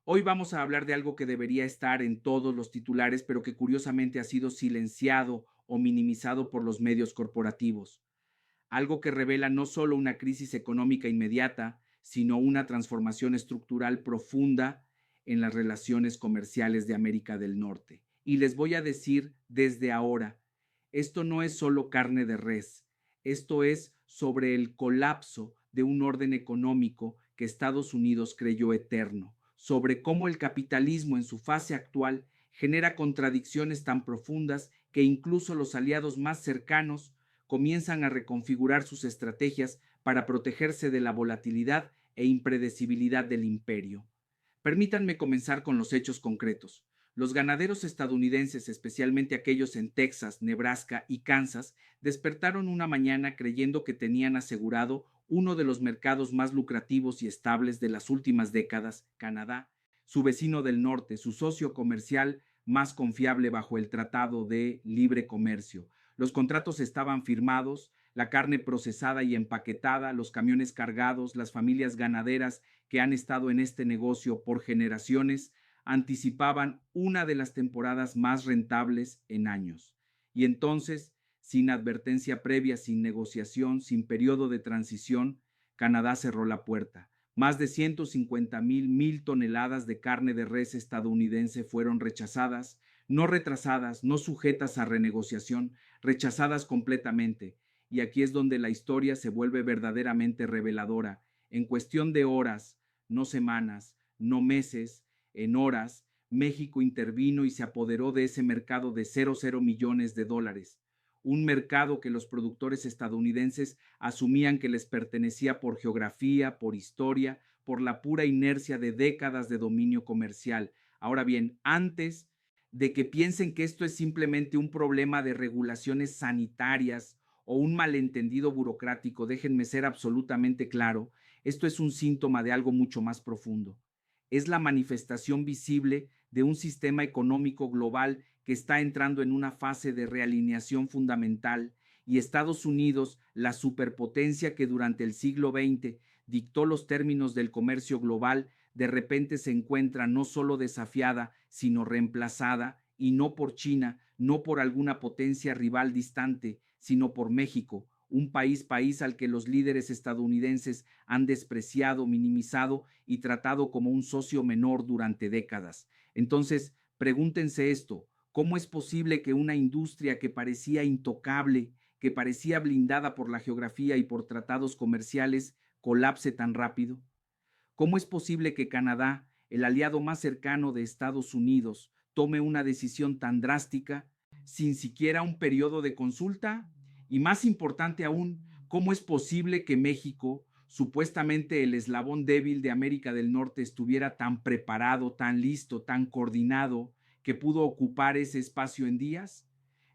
Hoy vamos a hablar de algo que debería estar en todos los titulares, pero que curiosamente ha sido silenciado o minimizado por los medios corporativos. Algo que revela no solo una crisis económica inmediata, sino una transformación estructural profunda en las relaciones comerciales de América del Norte. Y les voy a decir desde ahora, esto no es solo carne de res, esto es sobre el colapso de un orden económico que Estados Unidos creyó eterno, sobre cómo el capitalismo en su fase actual genera contradicciones tan profundas que incluso los aliados más cercanos comienzan a reconfigurar sus estrategias para protegerse de la volatilidad e impredecibilidad del imperio. Permítanme comenzar con los hechos concretos. Los ganaderos estadounidenses, especialmente aquellos en Texas, Nebraska y Kansas, despertaron una mañana creyendo que tenían asegurado uno de los mercados más lucrativos y estables de las últimas décadas, Canadá, su vecino del norte, su socio comercial más confiable bajo el Tratado de Libre Comercio. Los contratos estaban firmados, la carne procesada y empaquetada, los camiones cargados, las familias ganaderas que han estado en este negocio por generaciones anticipaban una de las temporadas más rentables en años. Y entonces, sin advertencia previa, sin negociación, sin periodo de transición, Canadá cerró la puerta. Más de 150,000 toneladas de carne de res estadounidense fueron rechazadas, no retrasadas, no sujetas a renegociación, rechazadas completamente. Y aquí es donde la historia se vuelve verdaderamente reveladora. En cuestión de horas, no semanas, no meses, en horas, México intervino y se apoderó de ese mercado de 0,0 millones de dólares. Un mercado que los productores estadounidenses asumían que les pertenecía por geografía, por historia, por la pura inercia de décadas de dominio comercial. Ahora bien, antes de que piensen que esto es simplemente un problema de regulaciones sanitarias o un malentendido burocrático, déjenme ser absolutamente claro, esto es un síntoma de algo mucho más profundo. Es la manifestación visible de un sistema económico global que está entrando en una fase de realineación fundamental y Estados Unidos, la superpotencia que durante el siglo XX dictó los términos del comercio global, de repente se encuentra no solo desafiada, sino reemplazada, y no por China, no por alguna potencia rival distante, sino por México, un país al que los líderes estadounidenses han despreciado, minimizado y tratado como un socio menor durante décadas. Entonces, pregúntense esto, ¿cómo es posible que una industria que parecía intocable, que parecía blindada por la geografía y por tratados comerciales, colapse tan rápido? ¿Cómo es posible que Canadá, el aliado más cercano de Estados Unidos, tome una decisión tan drástica sin siquiera un periodo de consulta? Y más importante aún, ¿cómo es posible que México, supuestamente el eslabón débil de América del Norte, estuviera tan preparado, tan listo, tan coordinado, que pudo ocupar ese espacio en días?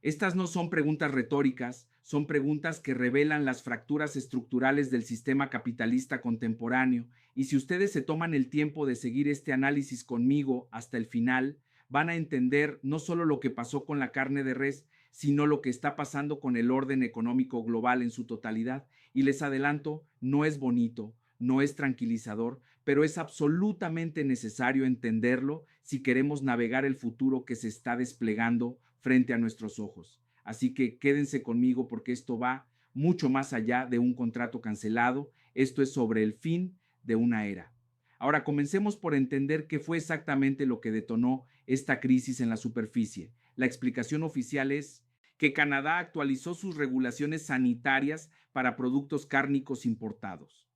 Estas no son preguntas retóricas, son preguntas que revelan las fracturas estructurales del sistema capitalista contemporáneo, y si ustedes se toman el tiempo de seguir este análisis conmigo hasta el final, van a entender no solo lo que pasó con la carne de res, sino lo que está pasando con el orden económico global en su totalidad. Y les adelanto, no es bonito, no es tranquilizador, pero es absolutamente necesario entenderlo si queremos navegar el futuro que se está desplegando frente a nuestros ojos. Así que quédense conmigo porque esto va mucho más allá de un contrato cancelado, esto es sobre el fin de una era. Ahora comencemos por entender qué fue exactamente lo que detonó esta crisis en la superficie. La explicación oficial es que Canadá actualizó sus regulaciones sanitarias para productos cárnicos importados.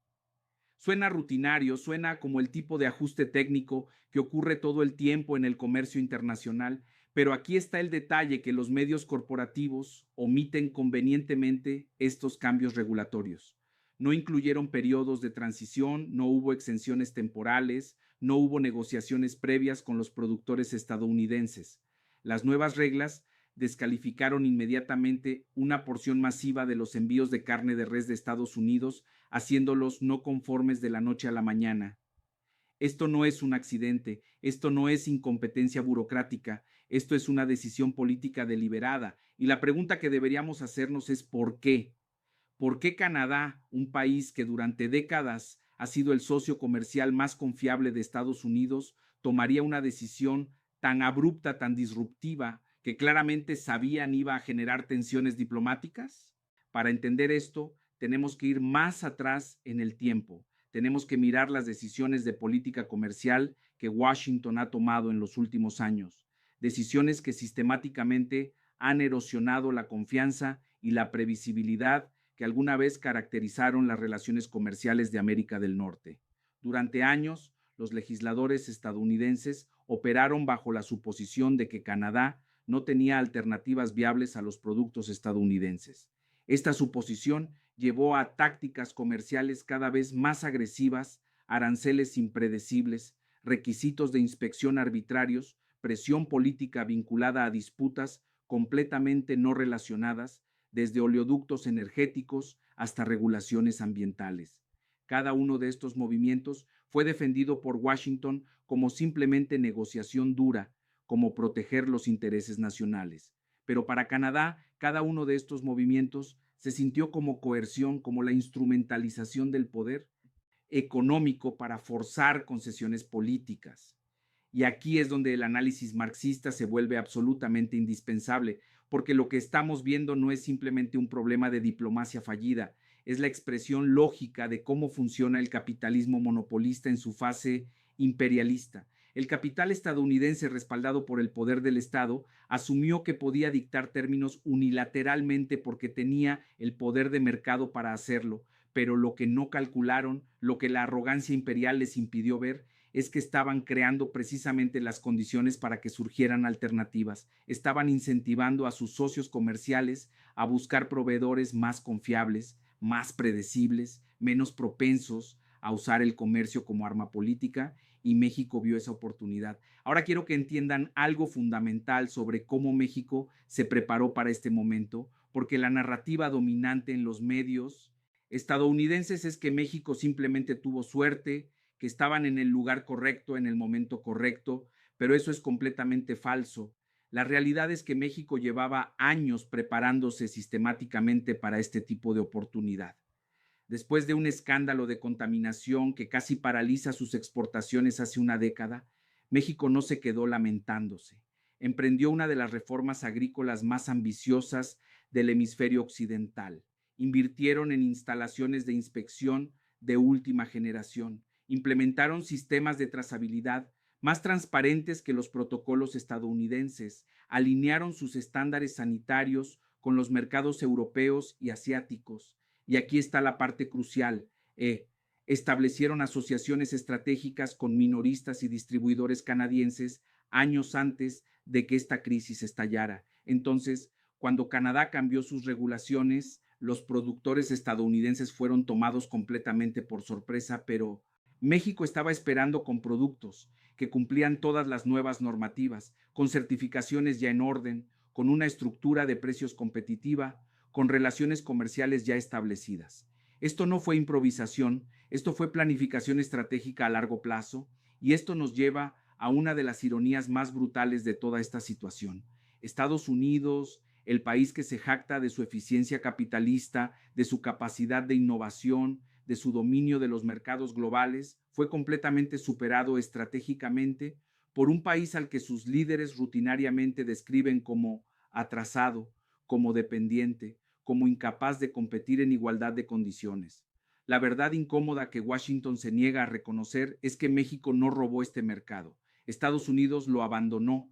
Suena rutinario, suena como el tipo de ajuste técnico que ocurre todo el tiempo en el comercio internacional, pero aquí está el detalle que los medios corporativos omiten convenientemente estos cambios regulatorios. No incluyeron periodos de transición, no hubo exenciones temporales, no hubo negociaciones previas con los productores estadounidenses. Las nuevas reglas descalificaron inmediatamente una porción masiva de los envíos de carne de res de Estados Unidos, haciéndolos no conformes de la noche a la mañana. Esto no es un accidente, esto no es incompetencia burocrática, esto es una decisión política deliberada. Y la pregunta que deberíamos hacernos es ¿por qué? ¿Por qué Canadá, un país que durante décadas ha sido el socio comercial más confiable de Estados Unidos, tomaría una decisión tan abrupta, tan disruptiva, que claramente sabían iba a generar tensiones diplomáticas? Para entender esto, tenemos que ir más atrás en el tiempo. Tenemos que mirar las decisiones de política comercial que Washington ha tomado en los últimos años, decisiones que sistemáticamente han erosionado la confianza y la previsibilidad que alguna vez caracterizaron las relaciones comerciales de América del Norte. Durante años, los legisladores estadounidenses operaron bajo la suposición de que Canadá no tenía alternativas viables a los productos estadounidenses. Esta suposición llevó a tácticas comerciales cada vez más agresivas, aranceles impredecibles, requisitos de inspección arbitrarios, presión política vinculada a disputas completamente no relacionadas, desde oleoductos energéticos hasta regulaciones ambientales. Cada uno de estos movimientos fue defendido por Washington como simplemente negociación dura, como proteger los intereses nacionales. Pero para Canadá, cada uno de estos movimientos se sintió como coerción, como la instrumentalización del poder económico para forzar concesiones políticas. Y aquí es donde el análisis marxista se vuelve absolutamente indispensable, porque lo que estamos viendo no es simplemente un problema de diplomacia fallida, es la expresión lógica de cómo funciona el capitalismo monopolista en su fase imperialista. El capital estadounidense, respaldado por el poder del Estado, asumió que podía dictar términos unilateralmente porque tenía el poder de mercado para hacerlo, pero lo que no calcularon, lo que la arrogancia imperial les impidió ver, es que estaban creando precisamente las condiciones para que surgieran alternativas. Estaban incentivando a sus socios comerciales a buscar proveedores más confiables, más predecibles, menos propensos a usar el comercio como arma política, y México vio esa oportunidad. Ahora quiero que entiendan algo fundamental sobre cómo México se preparó para este momento, porque la narrativa dominante en los medios estadounidenses es que México simplemente tuvo suerte, que estaban en el lugar correcto, en el momento correcto, pero eso es completamente falso. La realidad es que México llevaba años preparándose sistemáticamente para este tipo de oportunidad. Después de un escándalo de contaminación que casi paraliza sus exportaciones hace una década, México no se quedó lamentándose. Emprendió una de las reformas agrícolas más ambiciosas del hemisferio occidental. Invirtieron en instalaciones de inspección de última generación. Implementaron sistemas de trazabilidad más transparentes que los protocolos estadounidenses. Alinearon sus estándares sanitarios con los mercados europeos y asiáticos. Y aquí está la parte crucial. Establecieron asociaciones estratégicas con minoristas y distribuidores canadienses años antes de que esta crisis estallara. Entonces, cuando Canadá cambió sus regulaciones, los productores estadounidenses fueron tomados completamente por sorpresa, pero México estaba esperando con productos que cumplían todas las nuevas normativas, con certificaciones ya en orden, con una estructura de precios competitiva, con relaciones comerciales ya establecidas. Esto no fue improvisación, esto fue planificación estratégica a largo plazo, y esto nos lleva a una de las ironías más brutales de toda esta situación. Estados Unidos, el país que se jacta de su eficiencia capitalista, de su capacidad de innovación, de su dominio de los mercados globales, fue completamente superado estratégicamente por un país al que sus líderes rutinariamente describen como atrasado, como dependiente, como incapaz de competir en igualdad de condiciones. La verdad incómoda que Washington se niega a reconocer es que México no robó este mercado. Estados Unidos lo abandonó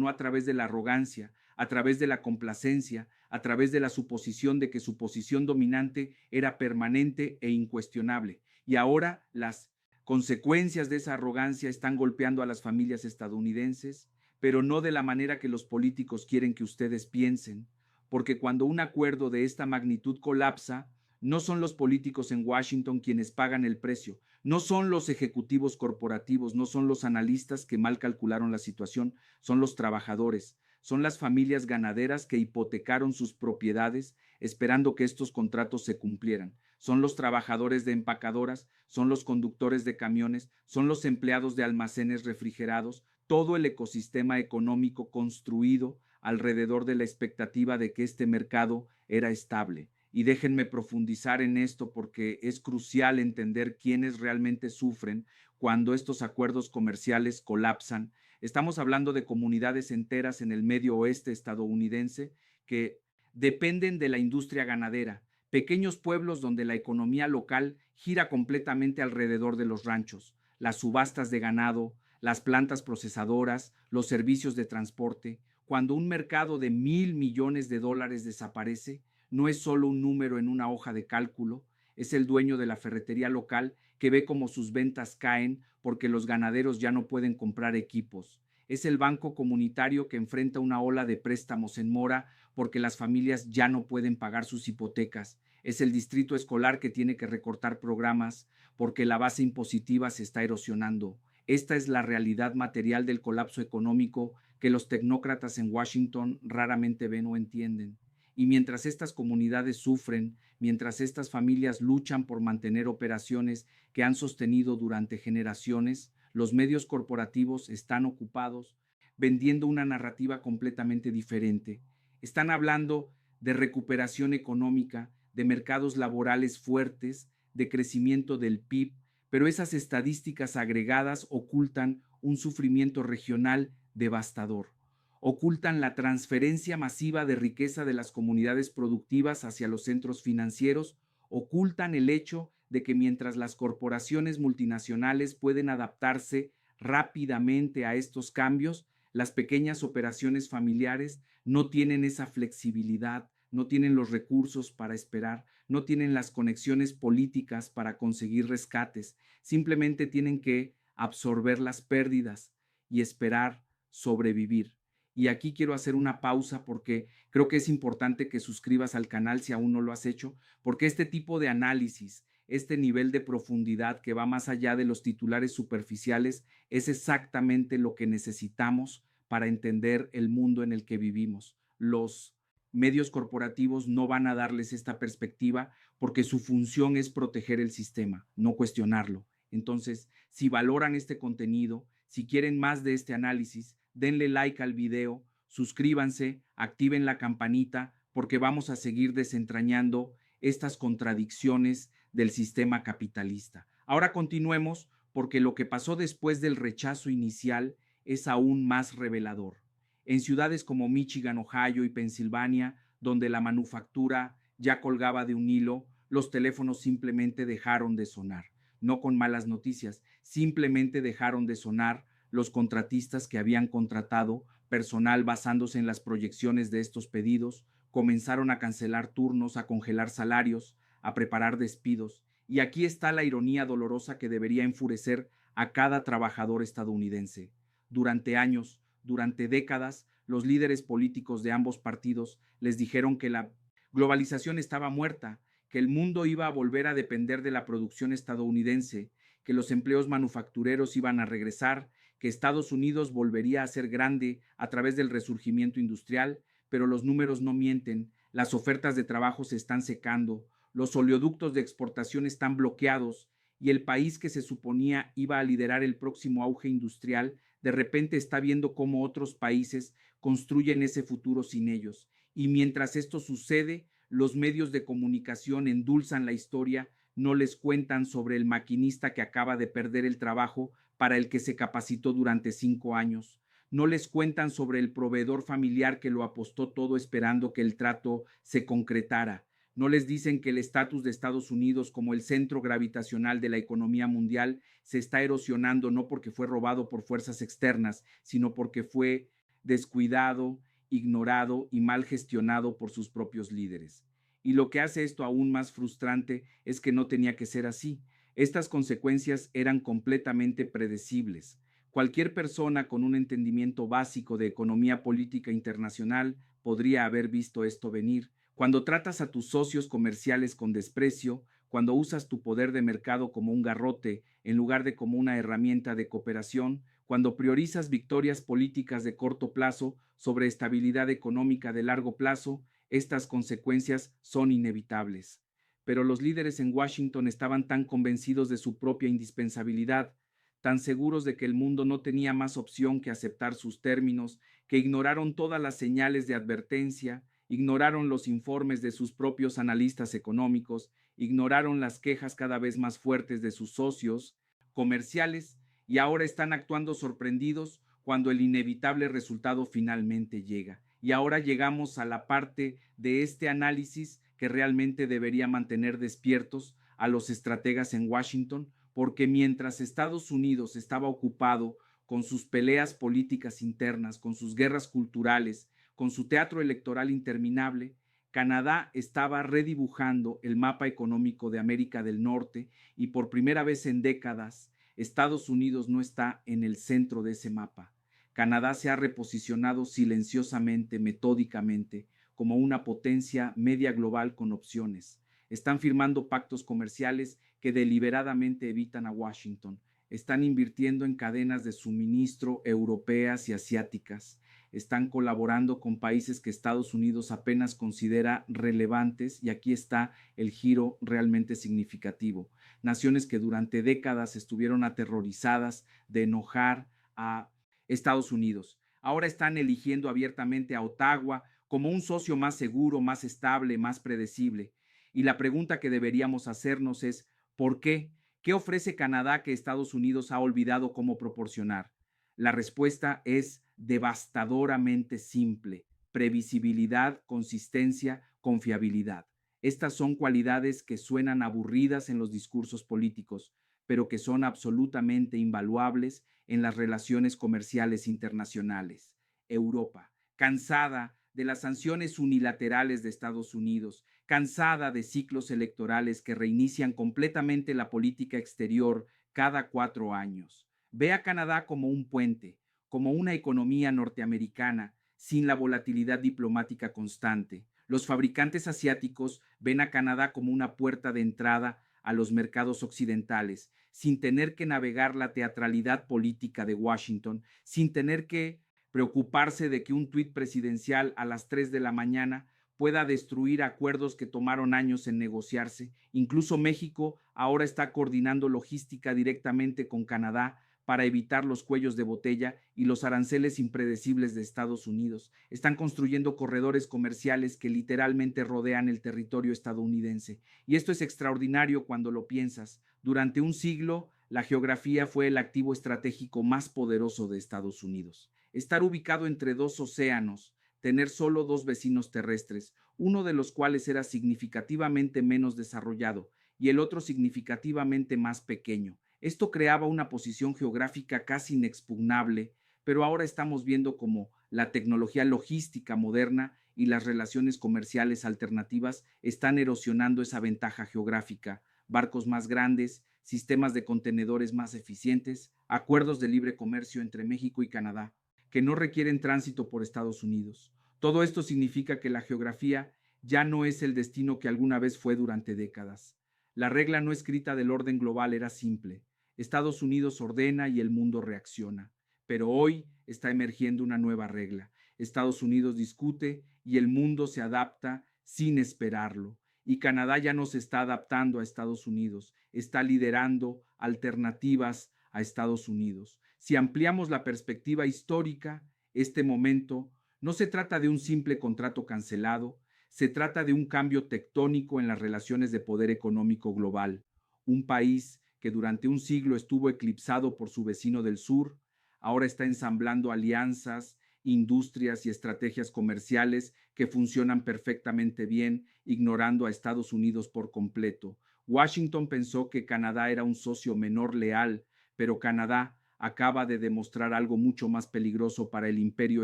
a través de la arrogancia, a través de la complacencia, a través de la suposición de que su posición dominante era permanente e incuestionable. Y ahora las consecuencias de esa arrogancia están golpeando a las familias estadounidenses, pero no de la manera que los políticos quieren que ustedes piensen, porque cuando un acuerdo de esta magnitud colapsa, no son los políticos en Washington quienes pagan el precio, no son los ejecutivos corporativos, no son los analistas que mal calcularon la situación, son los trabajadores, son las familias ganaderas que hipotecaron sus propiedades esperando que estos contratos se cumplieran. Son los trabajadores de empacadoras, son los conductores de camiones, son los empleados de almacenes refrigerados, todo el ecosistema económico construido alrededor de la expectativa de que este mercado era estable. Y déjenme profundizar en esto porque es crucial entender quiénes realmente sufren cuando estos acuerdos comerciales colapsan. Estamos hablando de comunidades enteras en el medio oeste estadounidense que dependen de la industria ganadera, pequeños pueblos donde la economía local gira completamente alrededor de los ranchos, las subastas de ganado, las plantas procesadoras, los servicios de transporte. Cuando un mercado de $1,000 millones desaparece, no es solo un número en una hoja de cálculo, es el dueño de la ferretería local que ve cómo sus ventas caen porque los ganaderos ya no pueden comprar equipos. Es el banco comunitario que enfrenta una ola de préstamos en mora porque las familias ya no pueden pagar sus hipotecas. Es el distrito escolar que tiene que recortar programas porque la base impositiva se está erosionando. Esta es la realidad material del colapso económico que los tecnócratas en Washington raramente ven o entienden. Y mientras estas comunidades sufren, mientras estas familias luchan por mantener operaciones que han sostenido durante generaciones, los medios corporativos están ocupados vendiendo una narrativa completamente diferente. Están hablando de recuperación económica, de mercados laborales fuertes, de crecimiento del PIB, pero esas estadísticas agregadas ocultan un sufrimiento regional devastador. Ocultan la transferencia masiva de riqueza de las comunidades productivas hacia los centros financieros, ocultan el hecho de que mientras las corporaciones multinacionales pueden adaptarse rápidamente a estos cambios, las pequeñas operaciones familiares no tienen esa flexibilidad, no tienen los recursos para esperar, no tienen las conexiones políticas para conseguir rescates, simplemente tienen que absorber las pérdidas y esperar sobrevivir. Y aquí quiero hacer una pausa porque creo que es importante que suscribas al canal si aún no lo has hecho, porque este tipo de análisis, este nivel de profundidad que va más allá de los titulares superficiales, es exactamente lo que necesitamos para entender el mundo en el que vivimos. Los medios corporativos no van a darles esta perspectiva porque su función es proteger el sistema, no cuestionarlo. Entonces, si valoran este contenido, si quieren más de este análisis, denle like al video, suscríbanse, activen la campanita, porque vamos a seguir desentrañando estas contradicciones del sistema capitalista. Ahora continuemos porque lo que pasó después del rechazo inicial es aún más revelador. En ciudades como Michigan, Ohio y Pensilvania, donde la manufactura ya colgaba de un hilo, los teléfonos simplemente dejaron de sonar. No con malas noticias, simplemente dejaron de sonar. Los contratistas que habían contratado personal basándose en las proyecciones de estos pedidos comenzaron a cancelar turnos, a congelar salarios, a preparar despidos. Y aquí está la ironía dolorosa que debería enfurecer a cada trabajador estadounidense. Durante años, durante décadas, los líderes políticos de ambos partidos les dijeron que la globalización estaba muerta, que el mundo iba a volver a depender de la producción estadounidense, que los empleos manufactureros iban a regresar, que Estados Unidos volvería a ser grande a través del resurgimiento industrial, pero los números no mienten, las ofertas de trabajo se están secando, los oleoductos de exportación están bloqueados y el país que se suponía iba a liderar el próximo auge industrial, de repente está viendo cómo otros países construyen ese futuro sin ellos. Y mientras esto sucede, los medios de comunicación endulzan la historia, no les cuentan sobre el maquinista que acaba de perder el trabajo para el que se capacitó durante 5 años. No les cuentan sobre el proveedor familiar que lo apostó todo esperando que el trato se concretara. No les dicen que el estatus de Estados Unidos como el centro gravitacional de la economía mundial se está erosionando no porque fue robado por fuerzas externas, sino porque fue descuidado, ignorado y mal gestionado por sus propios líderes. Y lo que hace esto aún más frustrante es que no tenía que ser así. Estas consecuencias eran completamente predecibles. Cualquier persona con un entendimiento básico de economía política internacional podría haber visto esto venir. Cuando tratas a tus socios comerciales con desprecio, cuando usas tu poder de mercado como un garrote en lugar de como una herramienta de cooperación, cuando priorizas victorias políticas de corto plazo sobre estabilidad económica de largo plazo, estas consecuencias son inevitables. Pero los líderes en Washington estaban tan convencidos de su propia indispensabilidad, tan seguros de que el mundo no tenía más opción que aceptar sus términos, que ignoraron todas las señales de advertencia, ignoraron los informes de sus propios analistas económicos, ignoraron las quejas cada vez más fuertes de sus socios, comerciales, y ahora están actuando sorprendidos cuando el inevitable resultado finalmente llega. Y ahora llegamos a la parte de este análisis que realmente debería mantener despiertos a los estrategas en Washington, porque mientras Estados Unidos estaba ocupado con sus peleas políticas internas, con sus guerras culturales, con su teatro electoral interminable, Canadá estaba redibujando el mapa económico de América del Norte y por primera vez en décadas, Estados Unidos no está en el centro de ese mapa. Canadá se ha reposicionado silenciosamente, metódicamente, como una potencia media global con opciones. Están firmando pactos comerciales que deliberadamente evitan a Washington. Están invirtiendo en cadenas de suministro europeas y asiáticas. Están colaborando con países que Estados Unidos apenas considera relevantes, y aquí está el giro realmente significativo. Naciones que durante décadas estuvieron aterrorizadas de enojar a Estados Unidos. Ahora están eligiendo abiertamente a Ottawa como un socio más seguro, más estable, más predecible. Y la pregunta que deberíamos hacernos es, ¿por qué? ¿Qué ofrece Canadá que Estados Unidos ha olvidado cómo proporcionar? La respuesta es devastadoramente simple: previsibilidad, consistencia, confiabilidad. Estas son cualidades que suenan aburridas en los discursos políticos, pero que son absolutamente invaluables en las relaciones comerciales internacionales. Europa, cansada de las sanciones unilaterales de Estados Unidos, cansada de ciclos electorales que reinician completamente la política exterior cada 4 años, ve a Canadá como un puente, como una economía norteamericana sin la volatilidad diplomática constante. Los fabricantes asiáticos ven a Canadá como una puerta de entrada a los mercados occidentales, sin tener que navegar la teatralidad política de Washington, sin tener que preocuparse de que un tuit presidencial a las 3 de la mañana pueda destruir acuerdos que tomaron años en negociarse. Incluso México ahora está coordinando logística directamente con Canadá para evitar los cuellos de botella y los aranceles impredecibles de Estados Unidos. Están construyendo corredores comerciales que literalmente rodean el territorio estadounidense. Y esto es extraordinario cuando lo piensas. Durante un siglo, la geografía fue el activo estratégico más poderoso de Estados Unidos. Estar ubicado entre dos océanos, tener solo dos vecinos terrestres, uno de los cuales era significativamente menos desarrollado y el otro significativamente más pequeño. Esto creaba una posición geográfica casi inexpugnable, pero ahora estamos viendo cómo la tecnología logística moderna y las relaciones comerciales alternativas están erosionando esa ventaja geográfica. Barcos más grandes, sistemas de contenedores más eficientes, acuerdos de libre comercio entre México y Canadá, que no requieren tránsito por Estados Unidos. Todo esto significa que la geografía ya no es el destino que alguna vez fue durante décadas. La regla no escrita del orden global era simple: Estados Unidos ordena y el mundo reacciona. Pero hoy está emergiendo una nueva regla: Estados Unidos discute y el mundo se adapta sin esperarlo. Y Canadá ya no se está adaptando a Estados Unidos, está liderando alternativas a Estados Unidos. Si ampliamos la perspectiva histórica, este momento no se trata de un simple contrato cancelado, se trata de un cambio tectónico en las relaciones de poder económico global. Un país que durante un siglo estuvo eclipsado por su vecino del sur, ahora está ensamblando alianzas, industrias y estrategias comerciales que funcionan perfectamente bien, ignorando a Estados Unidos por completo. Washington pensó que Canadá era un socio menor leal, pero Canadá acaba de demostrar algo mucho más peligroso para el imperio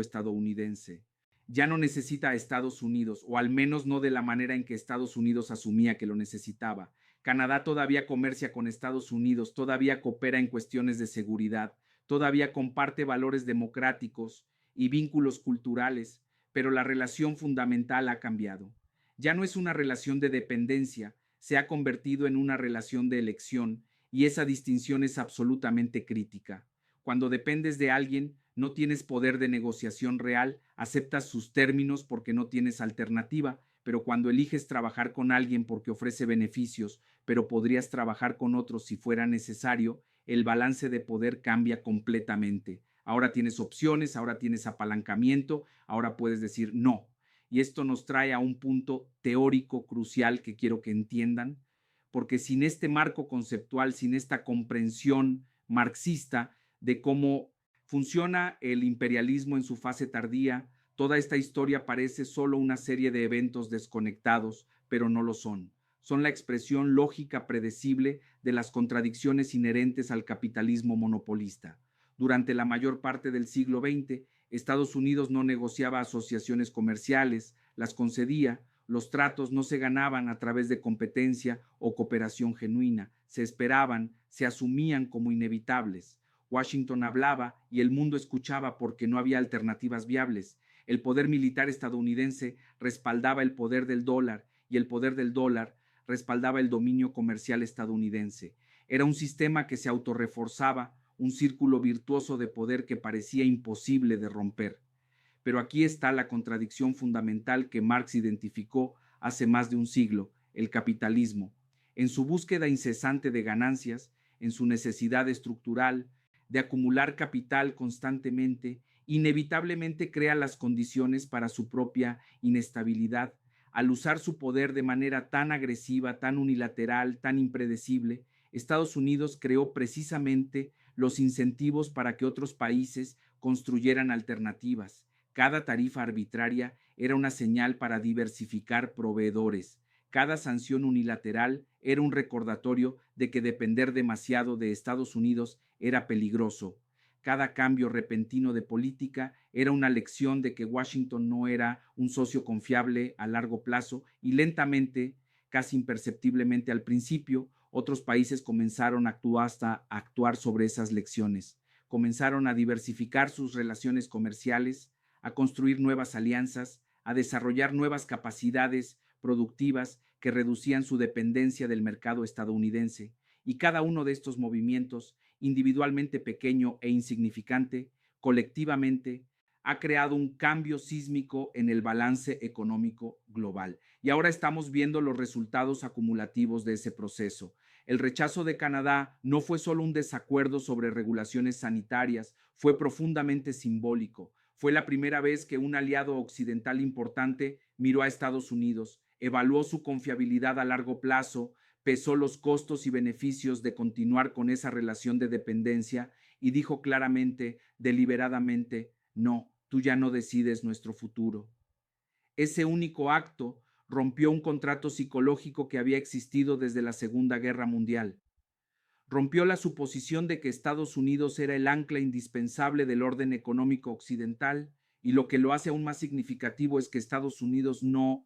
estadounidense. Ya no necesita a Estados Unidos, o al menos no de la manera en que Estados Unidos asumía que lo necesitaba. Canadá todavía comercia con Estados Unidos, todavía coopera en cuestiones de seguridad, todavía comparte valores democráticos y vínculos culturales, pero la relación fundamental ha cambiado. Ya no es una relación de dependencia, se ha convertido en una relación de elección, y esa distinción es absolutamente crítica. Cuando dependes de alguien, no tienes poder de negociación real, aceptas sus términos porque no tienes alternativa, pero cuando eliges trabajar con alguien porque ofrece beneficios, pero podrías trabajar con otros si fuera necesario, el balance de poder cambia completamente. Ahora tienes opciones, ahora tienes apalancamiento, ahora puedes decir no. Y esto nos trae a un punto teórico crucial que quiero que entiendan. porque sin este marco conceptual, sin esta comprensión marxista de cómo funciona el imperialismo en su fase tardía, toda esta historia parece solo una serie de eventos desconectados, pero no lo son. Son la expresión lógica predecible de las contradicciones inherentes al capitalismo monopolista. Durante la mayor parte del siglo XX, Estados Unidos no negociaba asociaciones comerciales, las concedía, los tratos no se ganaban a través de competencia o cooperación genuina, se esperaban, se asumían como inevitables. Washington hablaba y el mundo escuchaba porque no había alternativas viables. El poder militar estadounidense respaldaba el poder del dólar y el poder del dólar respaldaba el dominio comercial estadounidense. Era un sistema que se autorreforzaba, un círculo virtuoso de poder que parecía imposible de romper. Pero aquí está la contradicción fundamental que Marx identificó hace más de un siglo, el capitalismo. En su búsqueda incesante de ganancias, en su necesidad estructural de acumular capital constantemente, inevitablemente crea las condiciones para su propia inestabilidad. Al usar su poder de manera tan agresiva, tan unilateral, tan impredecible, Estados Unidos creó precisamente los incentivos para que otros países construyeran alternativas. Cada tarifa arbitraria era una señal para diversificar proveedores. Cada sanción unilateral era un recordatorio de que depender demasiado de Estados Unidos era peligroso. Cada cambio repentino de política era una lección de que Washington no era un socio confiable a largo plazo y lentamente, casi imperceptiblemente al principio, otros países comenzaron a actuar sobre esas lecciones. Comenzaron a diversificar sus relaciones comerciales, a construir nuevas alianzas, a desarrollar nuevas capacidades productivas que reducían su dependencia del mercado estadounidense. Y cada uno de estos movimientos, individualmente pequeño e insignificante, colectivamente, ha creado un cambio sísmico en el balance económico global. Y ahora estamos viendo los resultados acumulativos de ese proceso. El rechazo de Canadá no fue solo un desacuerdo sobre regulaciones sanitarias, fue profundamente simbólico. Fue la primera vez que un aliado occidental importante miró a Estados Unidos, evaluó su confiabilidad a largo plazo, pesó los costos y beneficios de continuar con esa relación de dependencia y dijo claramente, deliberadamente, no, tú ya no decides nuestro futuro. Ese único acto rompió un contrato psicológico que había existido desde la Segunda Guerra Mundial. Rompió la suposición de que Estados Unidos era el ancla indispensable del orden económico occidental, y lo que lo hace aún más significativo es que Estados Unidos no